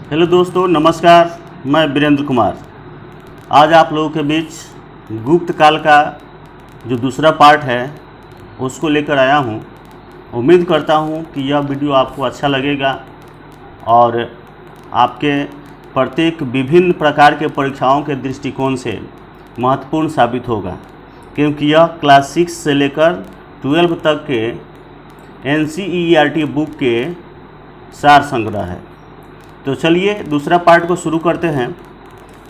Hello दोस्तों, नमस्कार। मैं वीरेंद्र कुमार आज आप लोगों के बीच गुप्त काल का जो दूसरा पार्ट है उसको लेकर आया हूँ। उम्मीद करता हूँ कि यह वीडियो आपको अच्छा लगेगा और आपके प्रत्येक विभिन्न प्रकार के परीक्षाओं के दृष्टिकोण से महत्वपूर्ण साबित होगा, क्योंकि यह क्लास 6 से लेकर 12 तक के NCERT बुक के सार संग्रह है। तो चलिए दूसरा पार्ट को शुरू करते हैं।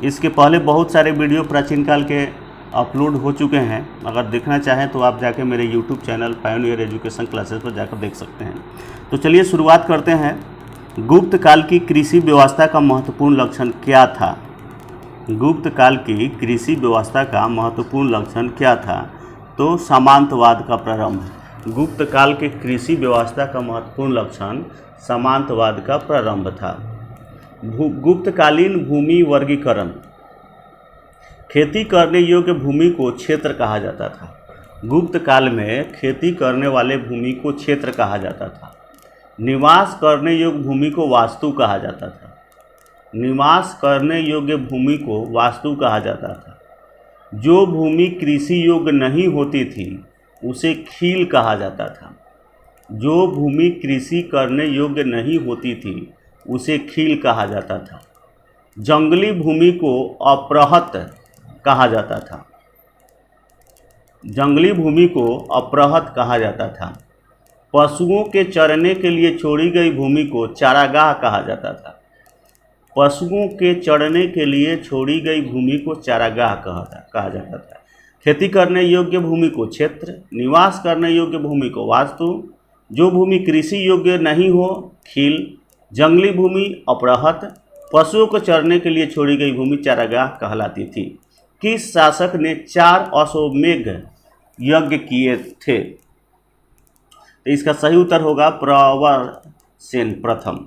इसके पहले बहुत सारे वीडियो प्राचीन काल के अपलोड हो चुके हैं। अगर देखना चाहें तो आप जाके मेरे YouTube channel pioneer education classes पर जाकर देख सकते हैं। तो चलिए शुरुआत करते हैं। गुप्त काल की कृषि व्यवस्था का महत्वपूर्ण लक्षण क्या था? गुप्त काल की कृषि व्यवस्था का महत्वपूर्ण लक्षण क्या था? तो सामंतवाद का प्रारंभ। गुप्त काल के कृषि व्यवस्था का महत्वपूर्ण लक्षण सामंतवाद का प्रारंभ था। गुप्तकालीन भूमि वर्गीकरण। खेती करने योग्य भूमि को क्षेत्र कहा जाता था। गुप्त काल में खेती करने वाले भूमि को क्षेत्र कहा जाता था। निवास करने योग्य भूमि को वास्तु कहा जाता था। निवास करने योग्य भूमि को वास्तु कहा जाता था। जो भूमि कृषि योग्य नहीं होती थी उसे खील कहा जाता था। जो भूमि कृषि करने योग्य नहीं होती थी उसे खील कहा जाता था। जंगली भूमि को अपरहत कहा जाता था। जंगली भूमि को अपरहत कहा जाता था। पशुओं के चरने के लिए छोड़ी गई भूमि को चारागाह कहा जाता था। पशुओं के चरने के लिए छोड़ी गई भूमि को चारागाह कहा जाता था। खेती करने योग्य भूमि को क्षेत्र, निवास करने योग्य भूमि को वास्तु, जो भूमि कृषि योग्य नहीं हो खील, जंगली भूमि अपरहत, पशुओं को चरने के लिए छोड़ी गई भूमि चारागाह कहलाती थी। किस शासक ने 4 अश्वमेध यज्ञ किए थे? तो इसका सही उत्तर होगा प्रवरसेन प्रथम।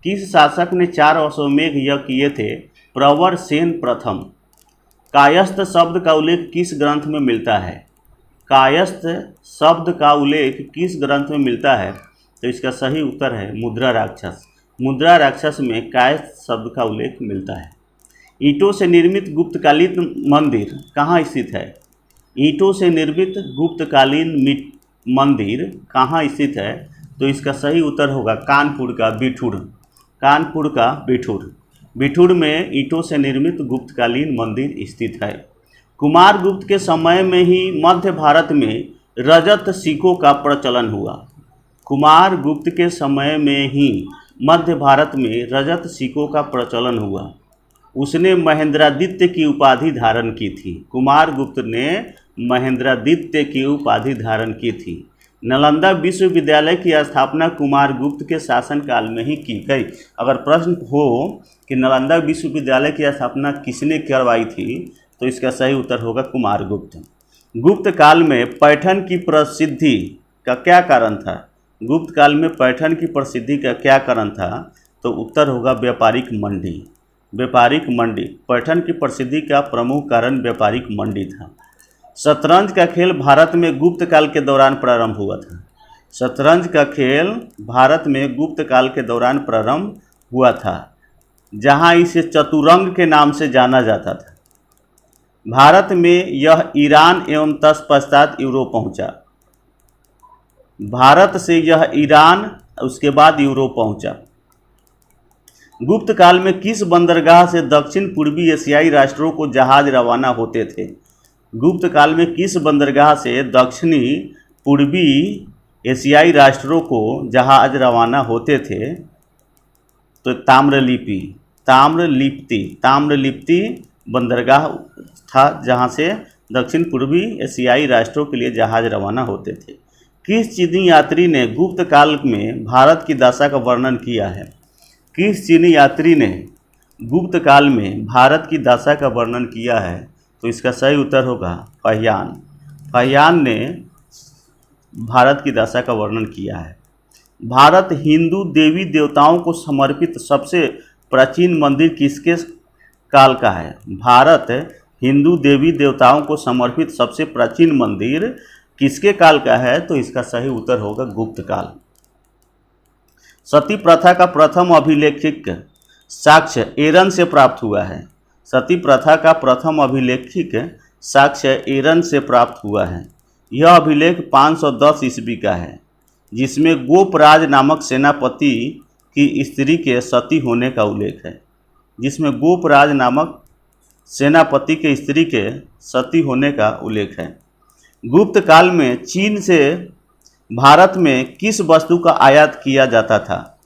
किस शासक ने 4 अश्वमेध यज्ञ किए थे? प्रवरसेन प्रथम। कायस्थ शब्द का उल्लेख किस ग्रंथ में मिलता है? कायस्थ शब्द का उल्लेख किस ग्रंथ में मिलता है? तो इसका सही उत्तर है मुद्रा राक्षस। मुद्रा राक्षस में कायस्थ शब्द का उल्लेख मिलता है। ईंटों से निर्मित गुप्तकालीन मंदिर कहाँ स्थित है? ईंटों से निर्मित गुप्तकालीन मंदिर कहाँ स्थित है? तो इसका सही उत्तर होगा कानपुर का बिठूर। कानपुर का बिठूर। बिठूर में ईंटों से निर्मित गुप्तकालीन मंदिर स्थित है। कुमार गुप्त के समय में ही मध्य भारत में रजत सिक्कों का प्रचलन हुआ। कुमार गुप्त के समय में ही मध्य भारत में रजत सिक्कों का प्रचलन हुआ। उसने महेंद्रादित्य की उपाधि धारण की थी। कुमार गुप्त ने महेंद्रादित्य की उपाधि धारण की थी। नालंदा विश्वविद्यालय की स्थापना कुमार गुप्त के शासनकाल में ही की गई। अगर प्रश्न हो कि नालंदा विश्वविद्यालय की स्थापना किसने करवाई थी, तो इसका सही उत्तर होगा कुमार गुप्त। गुप्त काल में पैठन की प्रसिद्धि का क्या कारण था? गुप्त काल में पैठन की प्रसिद्धि का क्या कारण था? तो उत्तर होगा व्यापारिक मंडी। व्यापारिक मंडी। पैठन की प्रसिद्धि का प्रमुख कारण व्यापारिक मंडी था। शतरंज का खेल भारत में गुप्त काल के दौरान प्रारंभ हुआ था। शतरंज का खेल भारत में गुप्त काल के दौरान प्रारंभ हुआ था, जहां इसे चतुरंग के नाम से जाना जाता था। भारत में यह ईरान एवं तत्पश्चात यूरोप पहुंचा। भारत से यह ईरान, उसके बाद यूरोप पहुंचा। गुप्त काल में किस बंदरगाह से दक्षिण पूर्वी एशियाई राष्ट्रों को जहाज रवाना होते थे? गुप्त काल में किस बंदरगाह से दक्षिणी पूर्वी एशियाई राष्ट्रों को जहाज रवाना होते थे? तो ताम्रलिप्ति बंदरगाह था, जहां से दक्षिण पूर्वी एशियाई राष्ट्रों के लिए जहाज रवाना होते थे। किस चीनी यात्री ने गुप्त काल में भारत की दशा का वर्णन किया है? किस चीनी यात्री ने गुप्त काल में भारत की दशा का वर्णन किया है? तो इसका सही उत्तर होगा फहियान। फहियान ने भारत की दशा का वर्णन किया है। भारत हिंदू देवी देवताओं को समर्पित सबसे प्राचीन मंदिर किसके काल का है? भारत हिंदू देवी देवताओं को समर्पित सबसे प्राचीन मंदिर किसके काल का है? तो इसका सही उत्तर होगा गुप्त काल। सती प्रथा का प्रथम अभिलेखिक साक्ष्य एरन से प्राप्त हुआ है। सती प्रथा का प्रथम अभिलेखिक साक्ष्य एरन से प्राप्त हुआ है। यह अभिलेख 510 ईस्वी का है, जिसमें गोपराज नामक सेनापति की स्त्री के सती होने का उल्लेख है। जिसमें गोपराज नामक सेनापति के स्त्री के सती होने का उल्लेख है। गुप्त काल में चीन से भारत में किस वस्तु का आयात किया जाता था?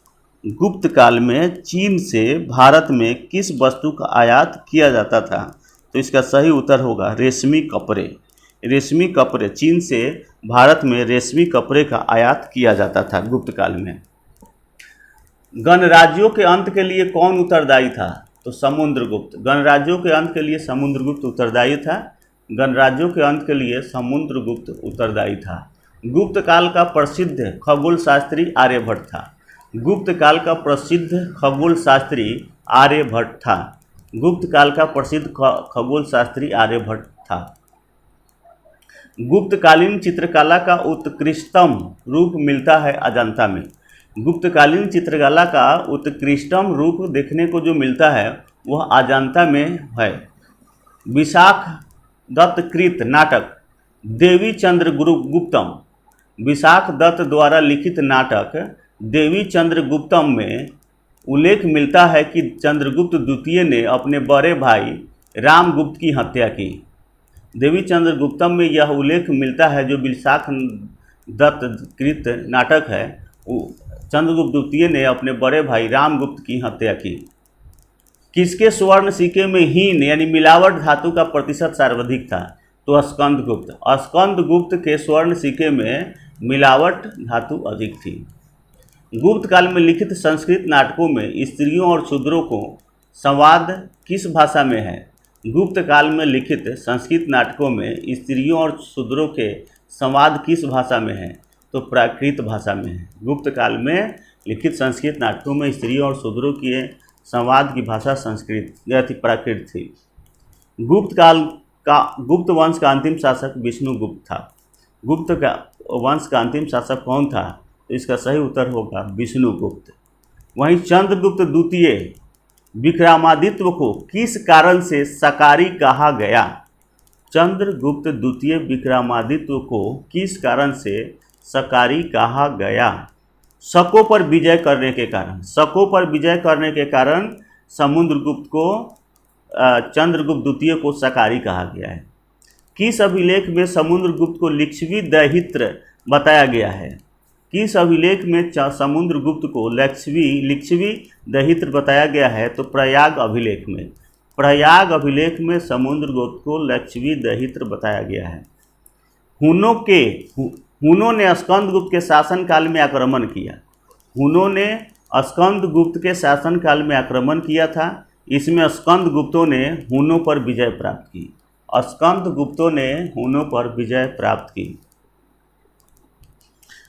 गुप्त काल में चीन से भारत में किस वस्तु का आयात किया जाता था? तो इसका सही उत्तर होगा रेशमी कपड़े। रेशमी कपड़े, चीन से भारत में रेशमी कपड़े का आयात किया जाता था गुप्त काल में। गणराज्यों के अंत के लिए कौन उत्तरदायी था? तो समुद्रगुप्त। गणराज्यों के अंत के लिए समुद्रगुप्त उत्तरदायी था। गणराज्यों के अंत के लिए समुद्रगुप्त उत्तरदायी था। गुप्त काल का प्रसिद्ध खगोल शास्त्री आर्यभट्ट था। गुप्त काल का प्रसिद्ध खगोल शास्त्री आर्यभट्ट था। गुप्त काल का प्रसिद्ध खगोल शास्त्री आर्यभट्ट था। गुप्तकालीन चित्रकला का उत्कृष्टतम रूप मिलता है अजंता में। गुप्तकालीन चित्रकला का उत्कृष्टतम रूप देखने को जो मिलता है वह अजंता में है। विशाख दत्त कृत नाटक देवी चंद्रगुप्तम, विशाख दत्त द्वारा लिखित नाटक देवी चंद्रगुप्तम में उल्लेख मिलता है कि चंद्रगुप्त द्वितीय ने अपने बड़े भाई रामगुप्त की हत्या की। देवी चंद्रगुप्तम में यह उल्लेख मिलता है, जो विशाख दत्त कृत नाटक है, चंद्रगुप्त द्वितीय ने अपने बड़े भाई रामगुप्त की हत्या की। किसके स्वर्ण सिक्के में हीन यानी मिलावट धातु का प्रतिशत सर्वाधिक था? तो स्कंदगुप्त। स्कंदगुप्त के स्वर्ण सिक्के में मिलावट धातु अधिक थी। गुप्त काल में लिखित संस्कृत नाटकों में स्त्रियों और शूद्रों को संवाद किस भाषा में है? गुप्त काल में लिखित संस्कृत नाटकों में स्त्रियों और शूद्रों के संवाद किस भाषा में है? तो प्राकृत भाषा में है। गुप्त काल में लिखित संस्कृत नाटकों में स्त्रियों और शूद्रों के संवाद की भाषा संस्कृत थी, प्राकृत थी। गुप्त वंश का अंतिम शासक विष्णुगुप्त था। गुप्त का वंश का अंतिम शासक कौन था? तो इसका सही उत्तर होगा विष्णुगुप्त। वहीं चंद्रगुप्त द्वितीय विक्रमादित्य को किस कारण से सकारी कहा गया? चंद्रगुप्त द्वितीय विक्रमादित्य को किस कारण से सकारी कहा गया? शकों पर विजय करने के कारण। शकों पर विजय करने के कारण समुद्रगुप्त को चंद्रगुप्त द्वितीय को सकारी कहा गया है। किस अभिलेख में समुद्रगुप्त को लिच्छवी दैहित्र बताया गया है? किस अभिलेख में समुद्रगुप्त को लिच्छवी दैहित्र बताया गया है? तो प्रयाग अभिलेख में। प्रयाग अभिलेख में समुद्रगुप्त को लिच्छवी दैहित्र बताया गया है। हुनों ने स्कंदगुप्त के शासनकाल में आक्रमण किया। हुनों ने स्कंदगुप्त के शासनकाल में आक्रमण किया था। इसमें स्कंदगुप्तों ने हुनों पर विजय प्राप्त की। स्कंदगुप्तों ने हुनों पर विजय प्राप्त की।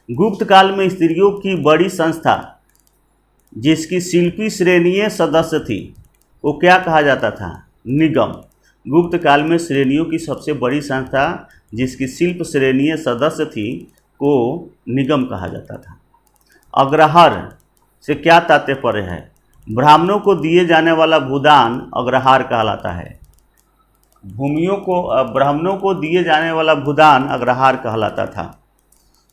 गुप्त काल में स्त्रियों की बड़ी संस्था जिसकी शिल्पी श्रेणीय सदस्य थी वो क्या कहा जाता था? निगम। गुप्त काल में श्रेणियों की सबसे बड़ी संस्था जिसकी शिल्प श्रेणीय सदस्य थी को निगम कहा जाता था। अग्रहार से क्या तात्पर्य है? ब्राह्मणों को दिए जाने वाला भूदान अग्रहार कहलाता है। ब्राह्मणों को दिए जाने वाला भूदान अग्रहार कहलाता था।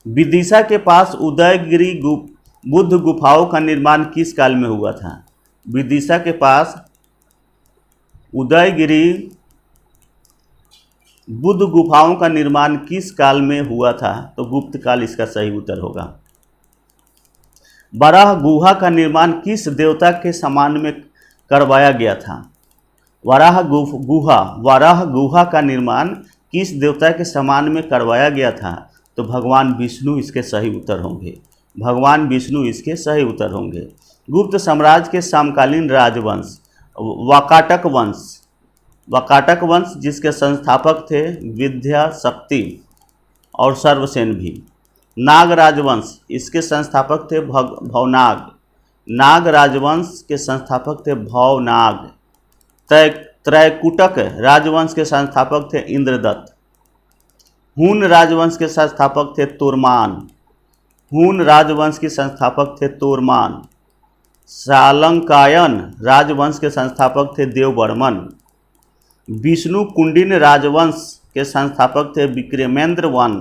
विदिशा के पास उदयगिरी बुद्ध गुफाओं का निर्माण किस काल में हुआ था? विदिशा के पास उदयगिरी बुद्ध गुफाओं का निर्माण किस काल में हुआ था? तो गुप्त काल इसका सही उत्तर होगा। वराह गुहा का निर्माण किस देवता के समान में करवाया गया था? वराह गुहा का निर्माण किस देवता के समान में करवाया गया था? तो भगवान विष्णु इसके सही उत्तर होंगे। भगवान विष्णु इसके सही उत्तर होंगे। गुप्त साम्राज्य के समकालीन राजवंश वाकाटक वंश जिसके संस्थापक थे विद्याशक्ति और सर्वसेन भी। नाग राजवंश इसके संस्थापक थे भवनाग। नाग राजवंश के संस्थापक थे भवनाग। त्रैकुटक राजवंश के संस्थापक थे इंद्रदत्त। हून राजवंश के संस्थापक थे तोरमान। हून राजवंश के संस्थापक थे तोरमान। सालंकायन राजवंश के संस्थापक थे देववर्मन। विष्णुकुंडिन राजवंश के संस्थापक थे विक्रमेंद्र वन।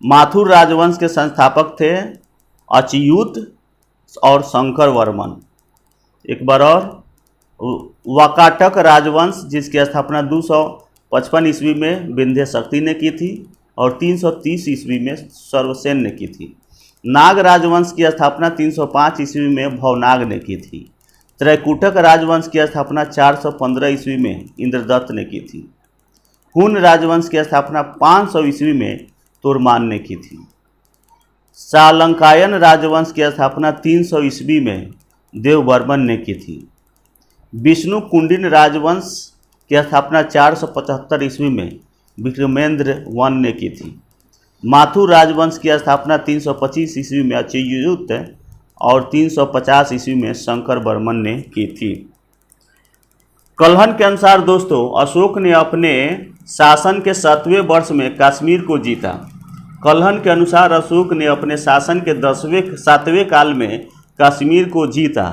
माथुर राजवंश के संस्थापक थे अच्युत और शंकर वर्मन। एक बार और, वाकाटक राजवंश जिसकी स्थापना 255 ईस्वी में विंध्य शक्ति ने की थी और 330 ईस्वी में सर्वसेन ने की थी। नाग राजवंश की स्थापना 305 ईस्वी में भवनाग ने की थी। त्रैकुटक राजवंश की स्थापना 415 ईस्वी में इंद्रदत्त ने की थी। हुन राजवंश की स्थापना 500 ईस्वी में तोरमान ने की थी। सालंकायन राजवंश की स्थापना 300 ईस्वी में देववर्मन ने की थी। विष्णुकुंडिन राजवंश की स्थापना 475 ईस्वी में विक्रमेंद्र वन ने की थी। माथुर राजवंश की स्थापना 325 ईस्वी में अच्युत और 350 ईस्वी में शंकर वर्मन ने की थी। कल्हन के अनुसार दोस्तों, अशोक ने अपने शासन के 7वें वर्ष में कश्मीर को जीता। कल्हन के अनुसार अशोक ने अपने शासन के 7वें काल में कश्मीर को जीता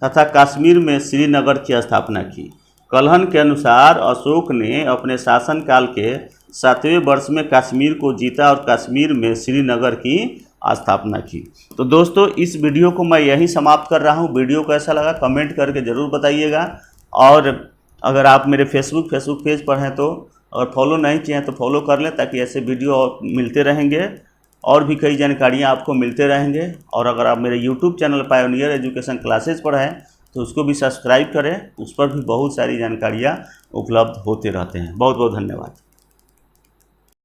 तथा कश्मीर में श्रीनगर की स्थापना की। कल्हन के अनुसार अशोक ने अपने शासनकाल के 7वें वर्ष में कश्मीर को जीता और कश्मीर में श्रीनगर की स्थापना की। तो दोस्तों, इस वीडियो को मैं यहीं समाप्त कर रहा हूँ। वीडियो कैसा लगा कमेंट करके ज़रूर बताइएगा। और अगर आप मेरे फेसबुक पेज पर हैं तो अगर फॉलो नहीं किए हैं तो फॉलो कर लें, ताकि ऐसे वीडियो मिलते रहेंगे और भी कई जानकारियाँ आपको मिलते रहेंगे। और अगर आप मेरे YouTube channel pioneer education classes पर हैं तो उसको भी सब्सक्राइब करें, उस पर भी बहुत सारी जानकारियाँ उपलब्ध होते रहते हैं। बहुत बहुत धन्यवाद।